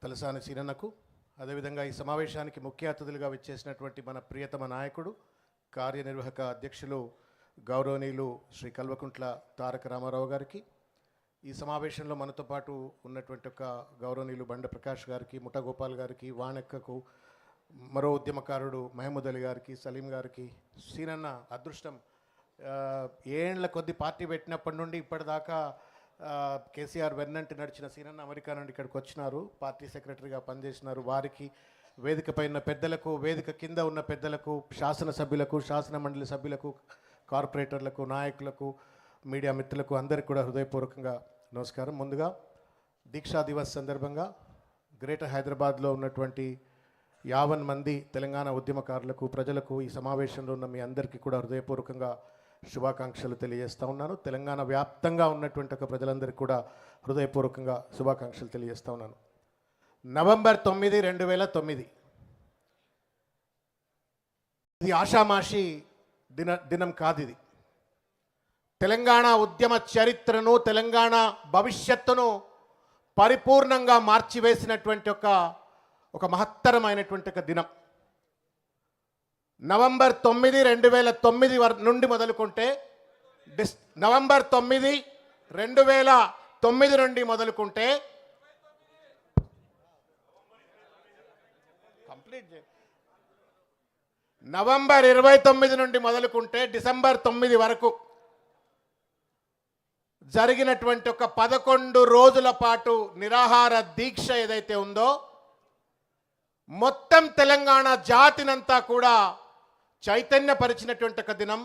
తలసాని సీనన్నకు, అదేవిధంగా ఈ సమావేశానికి ముఖ్య అతిథులుగా విచ్చేసినటువంటి మన ప్రియతమ నాయకుడు, కార్యనిర్వాహక అధ్యక్షులు గౌరవనీయులు శ్రీ కల్వకుంట్ల తారక రామారావు గారికి, ఈ సమావేశంలో మనతో పాటు ఉన్నటువంటి ఒక గౌరవనీయులు బండ ప్రకాష్ గారికి, ముఠగోపాల్ గారికి, వాణెక్కకు, మరో ఉద్యమకారుడు మహమూద్ అలీ గారికి, సలీం గారికి. సీనన్న అదృష్టం, ఏళ్ల కొద్ది పార్టీ పెట్టినప్పటి నుండి ఇప్పటిదాకా కేసీఆర్ వెన్నంటి నడిచిన సీనన్న అమెరికా నుండి ఇక్కడికి వచ్చినారు, పార్టీ సెక్రటరీగా పనిచేసినారు. వారికి, వేదిక పైన పెద్దలకు, వేదిక కింద ఉన్న పెద్దలకు, శాసనసభ్యులకు, శాసన మండలి సభ్యులకు, కార్పొరేటర్లకు, నాయకులకు, మీడియా మిత్రులకు అందరికీ కూడా హృదయపూర్వకంగా నమస్కారం. ముందుగా దీక్షా దివస్ సందర్భంగా గ్రేటర్ హైదరాబాద్లో ఉన్నటువంటి 50 మంది తెలంగాణ ఉద్యమకారులకు, ప్రజలకు, ఈ సమావేశంలో ఉన్న మీ అందరికీ కూడా హృదయపూర్వకంగా శుభాకాంక్షలు తెలియజేస్తూ ఉన్నాను. తెలంగాణ వ్యాప్తంగా ఉన్నటువంటి ఒక ప్రజలందరికీ కూడా హృదయపూర్వకంగా శుభాకాంక్షలు తెలియజేస్తూ ఉన్నాను. నవంబర్ 9, 2009 ఇది ఆషామాషి దినం కాదు. ఇది తెలంగాణ ఉద్యమ చరిత్రను, తెలంగాణ భవిష్యత్తును పరిపూర్ణంగా మార్చివేసినటువంటి ఒక మహత్తరమైనటువంటి ఒక దినం. నవంబర్ 9, 2009 నుండి మొదలుకుంటే, నవంబర్ 9, 2009 నుండి మొదలుకుంటే నవంబర్ 29 నుండి మొదలుకుంటే డిసెంబర్ 9 వరకు జరిగినటువంటి ఒక 11 రోజుల పాటు నిరాహార దీక్ష ఏదైతే ఉందో, మొత్తం తెలంగాణ జాతినంతా కూడా చైతన్యపరిచినటువంటి ఒక దినం.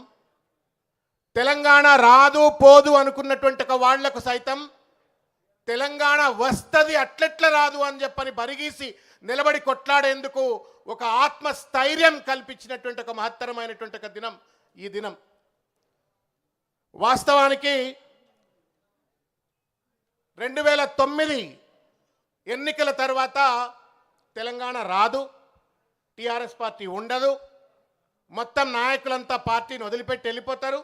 తెలంగాణ రాదు పోదు అనుకున్నటువంటి ఒక వాళ్లకు సైతం తెలంగాణ వస్తది, అట్లెట్ల రాదు అని చెప్పని బరిగీసి నిలబడి కొట్లాడేందుకు ఒక ఆత్మస్థైర్యం కల్పించినటువంటి ఒక మహత్తరమైనటువంటి ఒక దినం ఈ దినం. వాస్తవానికి 2009 ఎన్నికల తర్వాత తెలంగాణ రాదు, టీఆర్ఎస్ పార్టీ ఉండదు, మొత్తం నాయకులంతా పార్టీని వదిలిపెట్టి వెళ్ళిపోతారు,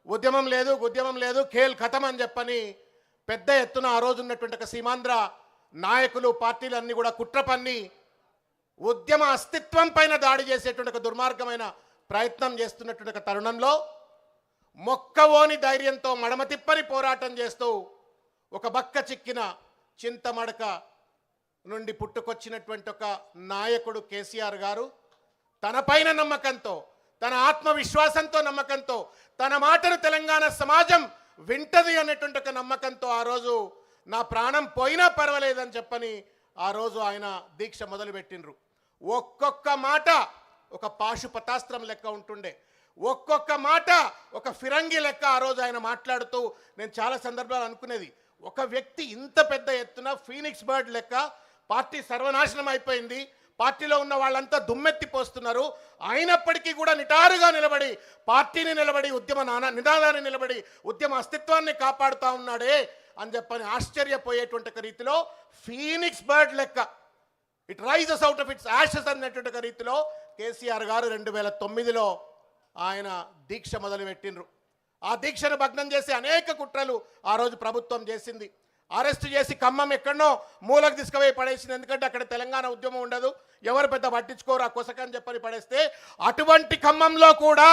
ఉద్యమం లేదు, ఉద్యమం లేదు, ఖేల్ ఖతం అని చెప్పని పెద్ద ఎత్తున ఆ రోజు ఉన్నటువంటి ఒక సీమాంధ్ర నాయకులు, పార్టీలన్నీ కూడా కుట్ర పన్ని ఉద్యమ అస్తిత్వం పైన దాడి చేసేటువంటి ఒక దుర్మార్గమైన ప్రయత్నం చేస్తున్నటువంటి ఒక తరుణంలో మొక్కవోని ధైర్యంతో మడమ తిప్పని పోరాటం చేస్తూ ఒక బక్క చిక్కిన చింతమడక నుండి పుట్టుకొచ్చినటువంటి ఒక నాయకుడు కేసీఆర్ గారు తన పైన నమ్మకంతో, తన ఆత్మవిశ్వాసంతో, నమ్మకంతో, తన మాటను తెలంగాణ సమాజం వింటది అనేటువంటి ఒక నమ్మకంతో ఆ రోజు నా ప్రాణం పోయినా పర్వాలేదని చెప్పని ఆ రోజు ఆయన దీక్ష మొదలుపెట్టినరు. ఒక్కొక్క మాట ఒక పాశుపతాస్త్రం లెక్క ఉంటుండే, ఒక్కొక్క మాట ఒక ఫిరంగి లెక్క ఆ రోజు ఆయన మాట్లాడుతూ, నేను చాలా సందర్భాలు అనుకునేది, ఒక వ్యక్తి ఇంత పెద్ద ఎత్తున ఫీనిక్స్ బర్డ్ లెక్క పార్టీ సర్వనాశనం అయిపోయింది, పార్టీలో ఉన్న వాళ్ళంతా దుమ్మెత్తిపోస్తున్నారు, అయినప్పటికీ కూడా నిటారుగా నిలబడి, పార్టీని నిలబడి, ఉద్యమ నినాదాన్ని నిలబడి, ఉద్యమ అస్తిత్వాన్ని కాపాడుతూ ఉన్నాడే అని చెప్పని ఆశ్చర్యపోయేటువంటి రీతిలో ఫీనిక్స్ బర్డ్ లెక్క it rises out of its ashes అన్నటువంటి రీతిలో కేసీఆర్ గారు 2009లో ఆయన దీక్ష మొదలుపెట్టినరు. ఆ దీక్షను భగ్నం చేసి అనేక కుట్రలు ఆ రోజు ప్రభుత్వం చేసింది. అరెస్ట్ చేసి ఖమ్మం ఎక్కడనో మూలకు తీసుకుపోయి పడేసింది. ఎందుకంటే అక్కడ తెలంగాణ ఉద్యమం ఉండదు, ఎవరు పెద్ద పట్టించుకోరు, ఆ కొసకని చెప్పని పడేస్తే, అటువంటి ఖమ్మంలో కూడా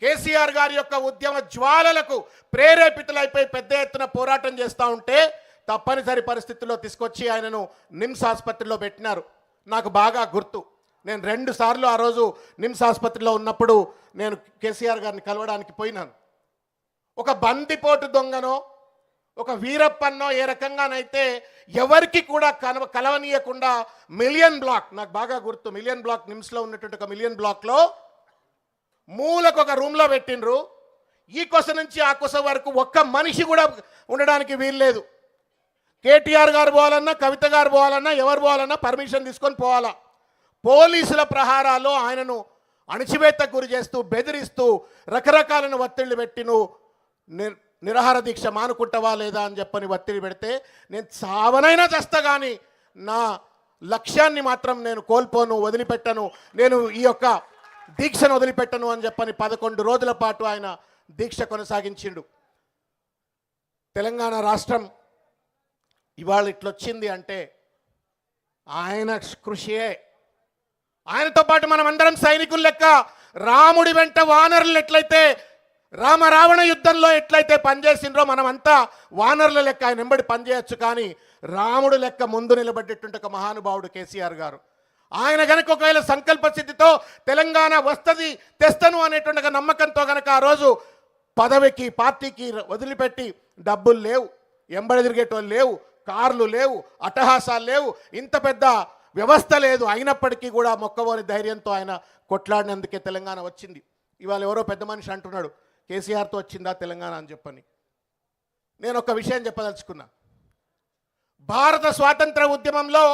కేసీఆర్ గారి యొక్క ఉద్యమ జ్వాలలకు ప్రేరేపితులైపోయి పెద్ద ఎత్తున పోరాటం చేస్తూ ఉంటే తప్పనిసరి పరిస్థితుల్లో తీసుకొచ్చి ఆయనను నిమ్స్ ఆసుపత్రిలో పెట్టినారు. నాకు బాగా గుర్తు, నేను 2 సార్లు ఆ రోజు నిమ్స్ ఆసుపత్రిలో ఉన్నప్పుడు నేను కేసీఆర్ గారిని కలవడానికి పోయినాను. ఒక బందిపోటు దొంగనో, ఒక వీరప్పన్నో ఏ రకంగానైతే ఎవరికి కూడా కలవనీయకుండా మిలియన్ బ్లాక్, నాకు బాగా గుర్తు, మిలియన్ బ్లాక్, నిమ్స్లో ఉన్నటువంటి ఒక మిలియన్ బ్లాక్లో మూలకు ఒక రూమ్లో పెట్టినరు. ఈ కొస నుంచి ఆ కొస వరకు ఒక్క మనిషి కూడా ఉండడానికి వీల్లేదు. కేటీఆర్ గారు పోవాలన్నా, కవిత గారు పోవాలన్నా, ఎవరు పోవాలన్నా పర్మిషన్ తీసుకొని పోవాలా. పోలీసుల ప్రహారాల్లో ఆయనను అణచివేతకు గురి చేస్తూ, బెదిరిస్తూ, రకరకాలను ఒత్తిళ్లు పెట్టి నువ్వు నిరాహార దీక్ష మానుకుంటావా లేదా అని చెప్పని ఒత్తిడి పెడితే, నేను చావనైనా చేస్తా కానీ నా లక్ష్యాన్ని మాత్రం నేను కోల్పోను, వదిలిపెట్టను, నేను ఈ యొక్క దీక్షను వదిలిపెట్టను అని చెప్పని 11 రోజుల పాటు ఆయన దీక్ష కొనసాగించిండు. తెలంగాణ రాష్ట్రం ఇవాళ ఇట్లొచ్చింది అంటే ఆయన కృషియే. ఆయనతో పాటు మనం అందరం సైనికుల లెక్క రాముడి వెంట వానరులు ఎట్లయితే రామ రావణ యుద్ధంలో ఎట్లయితే పనిచేసిండ్రో మనమంతా వానరుల లెక్క ఆయన వెంబడి పనిచేయచ్చు. కానీ రాముడు లెక్క ముందు నిలబడ్డటువంటి ఒక మహానుభావుడు కేసీఆర్ గారు. ఆయన గనక ఒకవేళ సంకల్ప సిద్ధితో తెలంగాణ వస్తుంది తెస్తను అనేటువంటి ఒక నమ్మకంతో గనక ఆ రోజు పదవికి పార్టీకి వదిలిపెట్టి డబ్బులు లేవు, ఎంబడి తిరిగేటోళ్ళు లేవు, కార్లు లేవు, అట్టహాసాలు లేవు, ఇంత పెద్ద వ్యవస్థ లేదు, అయినప్పటికీ కూడా మొక్కవోని ధైర్యంతో ఆయన కొట్లాడినందుకే తెలంగాణ వచ్చింది. ఇవాళ ఎవరో పెద్ద మనిషి అంటున్నాడు కేసీఆర్తో వచ్చిందా తెలంగాణ అని చెప్పని. నేను ఒక విషయం చెప్పదలుచుకున్నా. భారత స్వాతంత్ర ఉద్యమంలో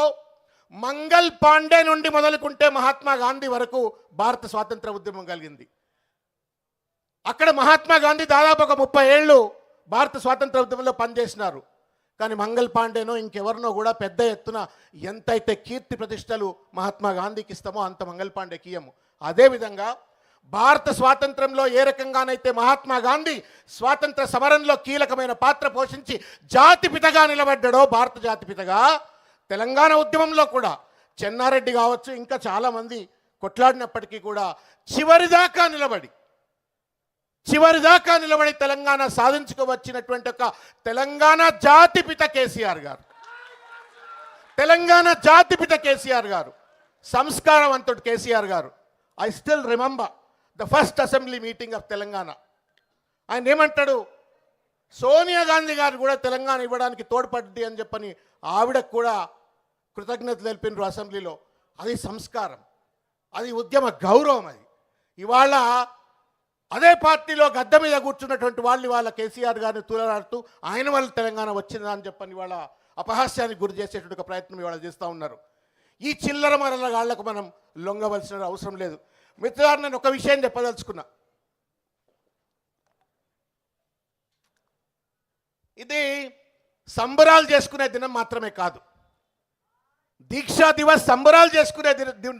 మంగల్ పాండే నుండి మొదలుకుంటే మహాత్మా గాంధీ వరకు భారత స్వాతంత్ర ఉద్యమం కలిగింది. అక్కడ మహాత్మా గాంధీ దాదాపు ఒక 30 ఏళ్ళు భారత స్వాతంత్ర ఉద్యమంలో పనిచేసినారు. కానీ మంగల్ పాండేనో ఇంకెవరినో కూడా పెద్ద ఎత్తున ఎంతైతే కీర్తి ప్రతిష్టలు మహాత్మా గాంధీకి ఇస్తామో అంత మంగల్ పాండేకి ఇయ్యము. అదేవిధంగా భారత స్వాతంత్రంలో ఏ రకంగానైతే మహాత్మా గాంధీ స్వాతంత్ర సమరంలో కీలకమైన పాత్ర పోషించి జాతిపితగా నిలబడ్డాడో, భారత జాతిపితగా, తెలంగాణ ఉద్యమంలో కూడా చెన్నారెడ్డి కావచ్చు ఇంకా చాలామంది కొట్లాడినప్పటికీ కూడా చివరిదాకా నిలబడి తెలంగాణ సాధించుకోవచ్చినటువంటి ఒక తెలంగాణ జాతిపిత కేసీఆర్ గారు. తెలంగాణ జాతిపిత కేసీఆర్ గారు, సంస్కారవంతుడు కేసీఆర్ గారు. I still remember the first assembly meeting of Telangana. ఆయన ఏమంటాడు, సోనియా గాంధీ గారు కూడా తెలంగాణ ఇవ్వడానికి తోడ్పడ్డది అని చెప్పని ఆవిడకు కూడా కృతజ్ఞతలు తెలిపినారు అసెంబ్లీలో. అది సంస్కారం, అది ఉద్యమ గౌరవం. అది ఇవాళ అదే పార్టీలో గద్దె మీద కూర్చున్నటువంటి వాళ్ళు ఇవాళ కేసీఆర్ గారిని తూలరాడుతూ ఆయన వల్ల తెలంగాణ వచ్చిందా అని చెప్పని ఇవాళ అపహాస్యానికి గురి చేసేటువంటి ఒక ప్రయత్నం ఇవాళ చేస్తూ ఉన్నారు. ఈ చిల్లర మరల గాళ్లకు మనం లొంగవలసిన అవసరం లేదు. మిత్రులారు, నేను ఒక విషయం చెప్పదలుచుకున్నా. ఇది సంబరాలు చేసుకునే దినం మాత్రమే కాదు, దీక్షా దివస్ సంబరాలు చేసుకునే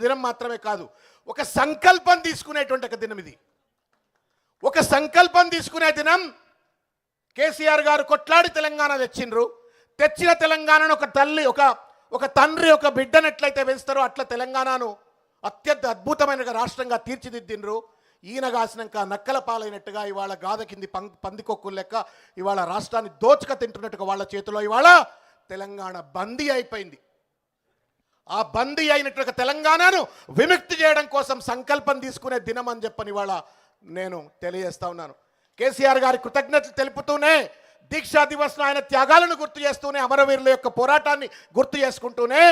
దినం మాత్రమే కాదు, ఒక సంకల్పం తీసుకునేటువంటి ఒక దినం ఇది. ఒక సంకల్పం తీసుకునే దినం. కేసీఆర్ గారు కొట్లాడి తెలంగాణ తెచ్చిన తెలంగాణను ఒక తల్లి ఒక తండ్రి ఒక బిడ్డను ఎట్లయితే పెంచుతారో అట్లా తెలంగాణను అత్యంత అద్భుతమైన రాష్ట్రంగా తీర్చిదిద్దిండ్రు. ఈయన కాసినాక నక్కల పాలైనట్టుగా ఇవాళ గాథ కింది పందికొక్కులు లెక్క ఇవాళ రాష్ట్రాన్ని దోచుక తింటున్నట్టుగా వాళ్ళ చేతిలో ఇవాళ తెలంగాణ బందీ అయిపోయింది. ఆ బందీ అయినట్టుగా తెలంగాణను విముక్తి చేయడం కోసం సంకల్పం తీసుకునే దినం అని చెప్పని ఇవాళ నేను తెలియజేస్తా ఉన్నాను. కేసీఆర్ గారి కృతజ్ఞతలు తెలుపుతూనే, దీక్షా దివస్ను ఆయన త్యాగాలను గుర్తు చేస్తూనే, అమరవీరుల యొక్క పోరాటాన్ని గుర్తు చేసుకుంటూనే,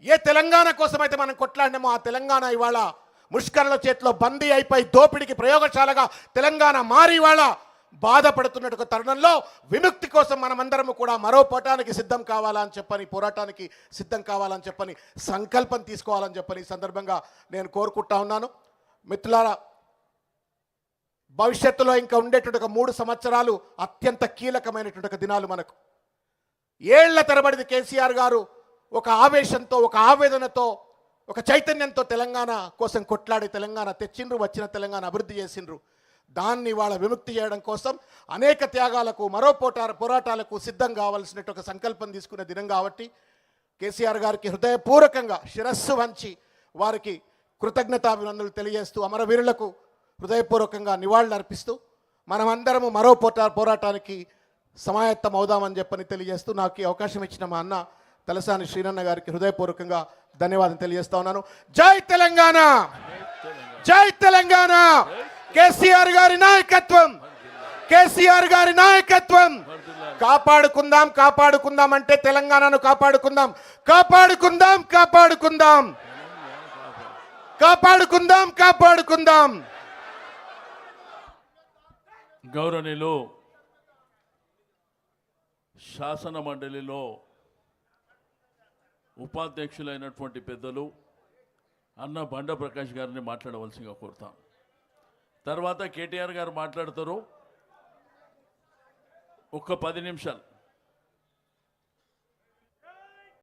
ఏ తెలంగాణ కోసమైతే మనం కొట్లాడినామో ఆ తెలంగాణ ఇవాళ ముష్కరుల చేతిలో బందీ అయిపోయి దోపిడికి ప్రయోగశాలగా తెలంగాణ మారి ఇవాళ బాధపడుతున్నట్టు తరుణంలో విముక్తి కోసం మనమందరము కూడా మరో పోరాటానికి సిద్ధం కావాలని చెప్పని, పోరాటానికి సిద్ధం కావాలని చెప్పని, సంకల్పం తీసుకోవాలని చెప్పని ఈ సందర్భంగా నేను కోరుకుంటా ఉన్నాను. మిత్రులారా, భవిష్యత్తులో ఇంకా ఉండేటువంటి ఒక 3 సంవత్సరాలు అత్యంత కీలకమైనటువంటి ఒక దినాలు మనకు. ఏళ్ల తరబడి కేసీఆర్ గారు ఒక ఆవేశంతో, ఒక ఆవేదనతో, ఒక చైతన్యంతో తెలంగాణ కోసం కొట్లాడి తెలంగాణ తెచ్చిండ్రు, వచ్చిన తెలంగాణ అభివృద్ధి చేసిండ్రు. దాన్ని వాళ్ళ విముక్తి చేయడం కోసం అనేక త్యాగాలకు, మరో పోరాటాలకు సిద్ధం కావాల్సినట్టు ఒక సంకల్పం తీసుకునే దినం కాబట్టి కేసీఆర్ గారికి హృదయపూర్వకంగా శిరస్సు వంచి వారికి కృతజ్ఞతాభినందనలు తెలియజేస్తూ, అమరవీరులకు హృదయపూర్వకంగా నివాళులు అర్పిస్తూ మనమందరము మరో పోరాటానికి సమాయత్తం అవుదామని చెప్పని తెలియజేస్తూ నాకు ఈ అవకాశం ఇచ్చిన మా అన్న తలసాని శ్రీనన్న గారికి హృదయపూర్వకంగా ధన్యవాదం తెలియజేస్తా ఉన్నాను. జై తెలంగాణ, జై తెలంగాణ. కేసీఆర్ గారి నాయకత్వం, కేసీఆర్ గారి నాయకత్వం. కాపాడుకుందాం, కాపాడుకుందాం అంటే తెలంగాణను కాపాడుకుందాం, కాపాడుకుందాం, కాపాడుకుందాం, కాపాడుకుందాం, కాపాడుకుందాం. గౌరవనీయులు శాసన మండలిలో ఉపాధ్యక్షులైనటువంటి పెద్దలు అన్న బండ ప్రకాష్ గారిని మాట్లాడవలసిందిగా కోరుతాం. తర్వాత కేటీఆర్ గారు మాట్లాడతారు. ఒక్క 10 నిమిషాలు.